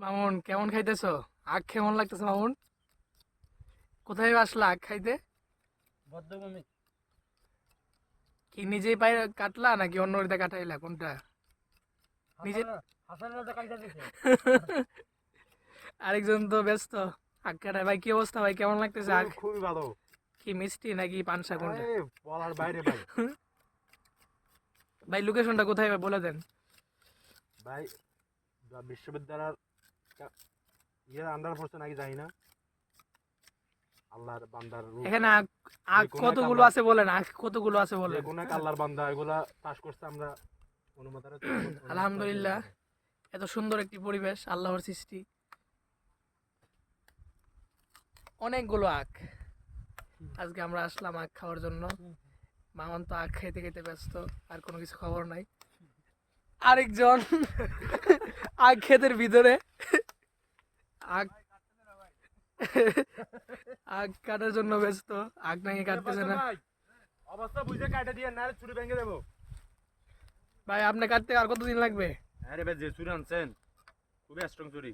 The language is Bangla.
মামুন কেমন খাইতেছো? আখ কেমন লাগতেছে মামুন? কোথায় আসলা আখ খাইতে? বদ্ধভূমি। কি নিজেই পাই কাটলা নাকি অন্যরিতে কাটাইলা কোনটা? নিজে হাসান রাজা কাইটা দিছে। আরেকজন তো ব্যস্ত আখ কাটায়। ভাই কি অবস্থা ভাই, কেমন লাগতেছে আখ? খুবই ভালো। কি মিষ্টি নাকি পানসা কোনটা? বলার বাইরে ভাই। ভাই লোকেশনটা কোথায় ভাই বলে দেন। ভাই বিশ্ববিদ্যালয়ের ইয়ে আন্ডার পড়ছে নাকি জানি না। আল্লাহর বান্দার রূপ। এখানে আখ আখ যে কোনো এক কতগুলো আল্লাহর আছে বলেন, আখ কতগুলো আছে যে বলেন। কোনো এক আল্লাহর বান্দা এগুলা চাষ করছে আমরা আলহামদুলিল্লাহ, এত সুন্দর একটি পরিবেশ, আল্লাহর সৃষ্টি। অনেকগুলো আখ। আজকে আমরা আসলাম আখ খাওয়ার জন্য। মামন তো আখ খাইতে খাইতে ব্যস্ত, আর কোনো কিছু খবর নাই। আরেকজন আখ ক্ষেতের ভিতরে আখ আখ কাটার জন্য ব্যস্ত, আখ নাকি কাটতেছে না। অবস্থা বুঝে কাটে দিয়ে না চুরি ভেঙে দেবো। ভাই আপনি কাটতে আর কতদিন লাগবে? আরে ভাই যে চুরি আনছেন খুবই স্ট্রং চুরি।